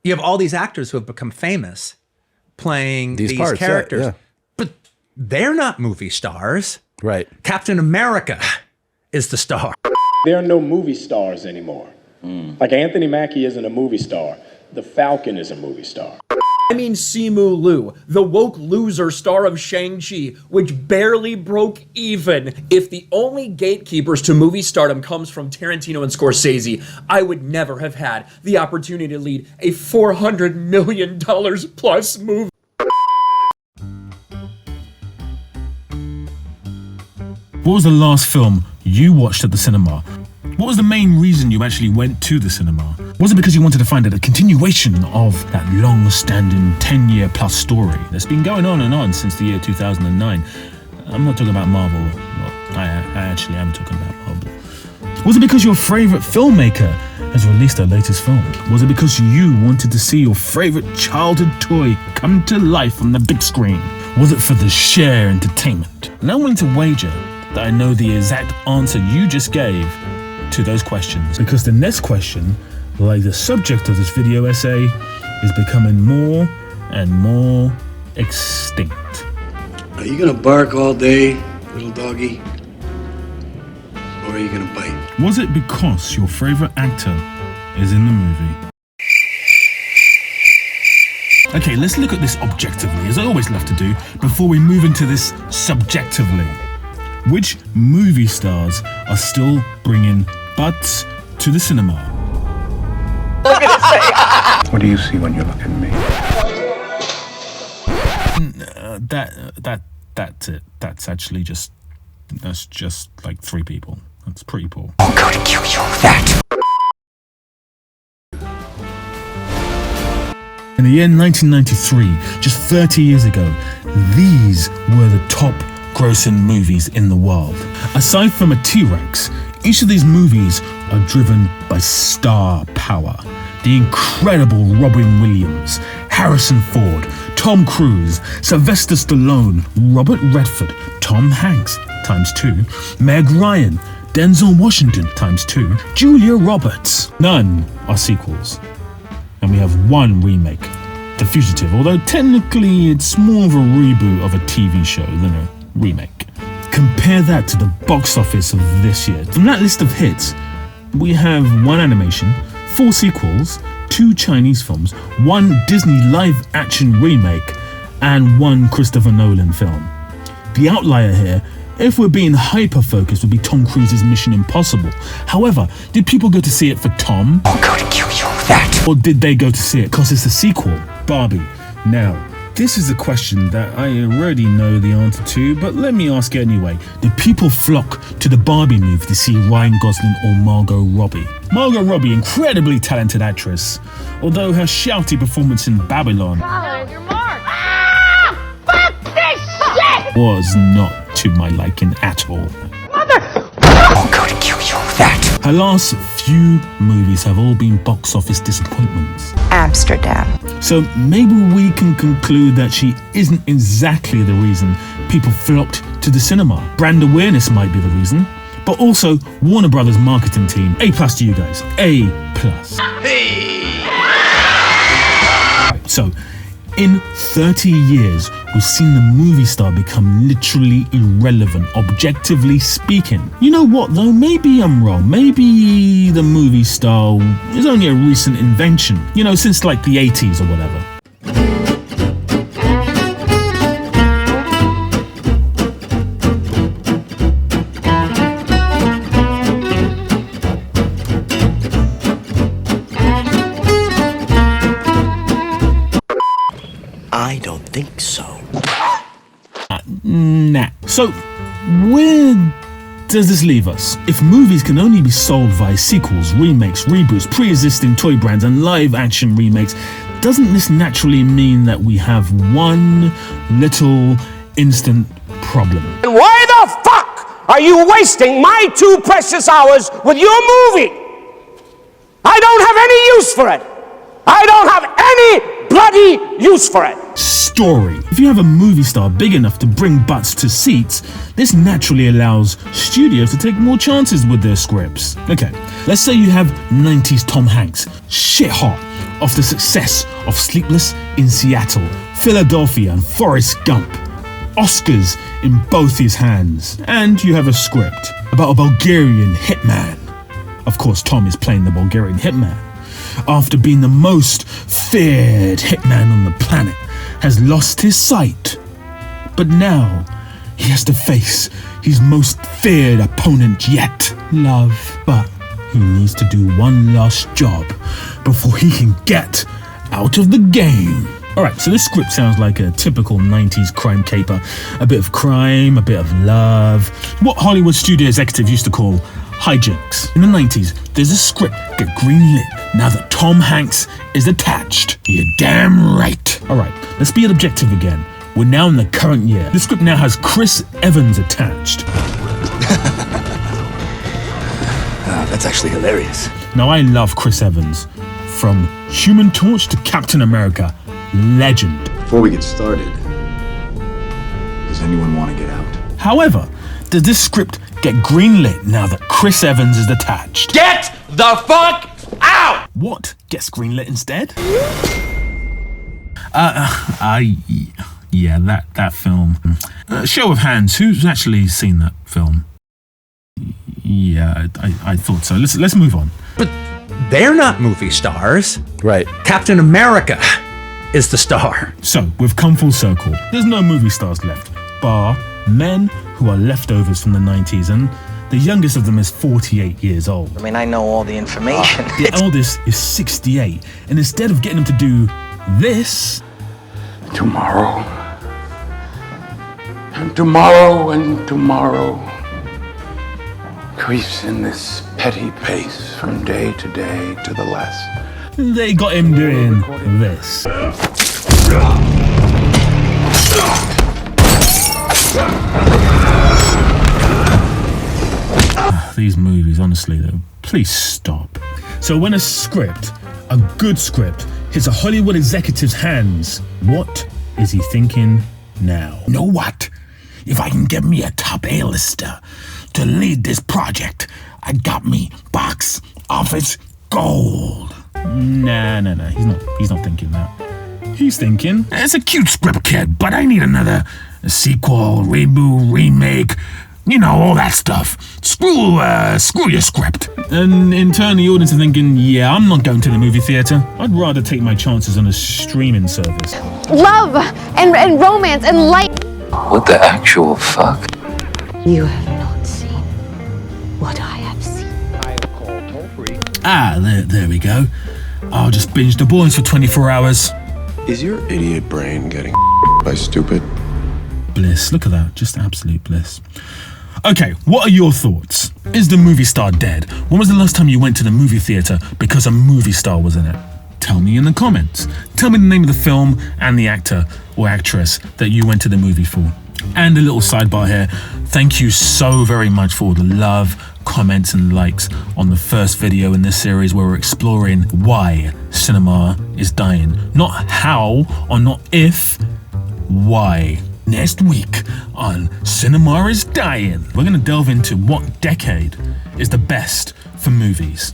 You have all these actors who have become famous playing these parts, characters, but they're not movie stars. Right. Captain America is the star. There are no movie stars anymore. Like Anthony Mackie isn't a movie star. The Falcon is a movie star. I mean Simu Liu, the woke loser star of Shang-Chi, which barely broke even. If the only gatekeepers to movie stardom comes from Tarantino and Scorsese, I would never have had the opportunity to lead a $400 million plus movie. What was the last film you watched at the cinema? What was the main reason you actually went to the cinema? Was it because you wanted to find out a continuation of that long-standing 10-year plus story that's been going on and on since the year 2009? I'm not talking about Marvel. Well, I actually am talking about Marvel. Was it because your favorite filmmaker has released their latest film? Was it because you wanted to see your favorite childhood toy come to life on the big screen? Was it for the sheer entertainment? And I'm willing to wager that I know the exact answer you just gave to those questions, because the next question, like the subject of this video essay, is becoming more and more extinct. Are you gonna bark all day, little doggy? Or are you gonna bite? Was it because your favorite actor is in the movie? Okay, let's look at this objectively, as I always love to do, before we move into this subjectively. Which movie stars are still bringing butts to the cinema? What do you see when you look at me? That's it. That's just like 3 people. That's pretty poor. I'm going to kill you with that. In the year 1993, just 30 years ago, these were the top grossing movies in the world. Aside from a T-Rex, each of these movies are driven by star power. The incredible Robin Williams, Harrison Ford, Tom Cruise, Sylvester Stallone, Robert Redford, Tom Hanks ×2, Meg Ryan, Denzel Washington ×2, Julia Roberts. None are sequels. And we have one remake, The Fugitive, although technically it's more of a reboot of a TV show than a remake. Compare that to the box office of this year. From that list of hits, we have 1 animation, 4 sequels, 2 Chinese films, 1 Disney live-action remake, and 1 Christopher Nolan film. The outlier here, if we're being hyper-focused, would be Tom Cruise's Mission Impossible. However, did people go to see it for Tom? I'm going to kill you with that. Or did they go to see it because it's a sequel? Barbie. Now, this is a question that I already know the answer to, but let me ask it anyway. Do people flock to the Barbie movie to see Ryan Gosling or Margot Robbie? Margot Robbie, incredibly talented actress, although her shouty performance in Babylon was not to my liking at all. I'm going to kill you with that. Her last few movies have all been box office disappointments. Amsterdam. So maybe we can conclude that she isn't exactly the reason people flocked to the cinema. Brand awareness might be the reason, but also Warner Brothers marketing team. A+ to you guys. A+. Hey! So, in 30 years, we've seen the movie star become literally irrelevant, objectively speaking. You know what though, maybe I'm wrong. Maybe the movie star is only a recent invention, you know, since like the 80s or whatever. I don't think so. Nah. So, where does this leave us? If movies can only be sold via sequels, remakes, reboots, pre-existing toy brands, and live-action remakes, doesn't this naturally mean that we have one little instant problem? And why the fuck are you wasting my 2 precious hours with your movie? I don't have any use for it. I don't have any bloody use for it. Story. If you have a movie star big enough to bring butts to seats, this naturally allows studios to take more chances with their scripts. Okay, let's say you have 90s Tom Hanks, shit hot, of the success of Sleepless in Seattle, Philadelphia, and Forrest Gump. Oscars in both his hands. And you have a script about a Bulgarian hitman. Of course, Tom is playing the Bulgarian hitman. After being the most feared hitman on the planet, has lost his sight. But now, he has to face his most feared opponent yet, love. But he needs to do one last job before he can get out of the game. Alright, so this script sounds like a typical 90s crime caper. A bit of crime, a bit of love. What Hollywood studio executive used to call hijinks. In the 90s, there's a script get greenlit now that Tom Hanks is attached. You're damn right. Alright, let's be objective again. We're now in the current year. The script now has Chris Evans attached. That's actually hilarious. Now I love Chris Evans. From Human Torch to Captain America. Legend. Before we get started, does anyone want to get out? However, does this script get greenlit now that Chris Evans is attached? Get the fuck out! What gets greenlit instead? Yeah, that film. Show of hands, who's actually seen that film? Yeah, I thought so. Let's move on. But they're not movie stars. Right. Captain America is the star. So, we've come full circle. There's no movie stars left, bar men who are leftovers from the 90s, and the youngest of them is 48 years old. I mean, I know all the information. The eldest is 68, and instead of getting them to do this... Tomorrow. And tomorrow and tomorrow creeps in this petty pace from day to day to the last. They got him doing this. These movies, honestly, though, please stop. So when a script, a good script, hits a Hollywood executive's hands, what is he thinking now? Know what? If I can get me a top A-lister to lead this project, I got me box office gold. Nah, he's not thinking that. He's thinking, It's a cute script, kid, but I need another sequel, reboot, remake, you know, all that stuff. Screw your script. And in turn, the audience is thinking, yeah, I'm not going to the movie theater. I'd rather take my chances on a streaming service. Love and romance and light. What the actual fuck? You have not seen what I have seen. There we go. I'll just binge The Boys for 24 hours. Is your idiot brain getting by stupid? Bliss, look at that, just absolute bliss. Okay, what are your thoughts? Is the movie star dead? When was the last time you went to the movie theater because a movie star was in it? Tell me in the comments. Tell me the name of the film and the actor or actress that you went to the movie for. And a little sidebar here, thank you so very much for all the love, comments and likes on the first video in this series where we're exploring why cinema is dying. Not how or not if, why. Next week on Cinema is Dying, we're going to delve into what decade is the best for movies.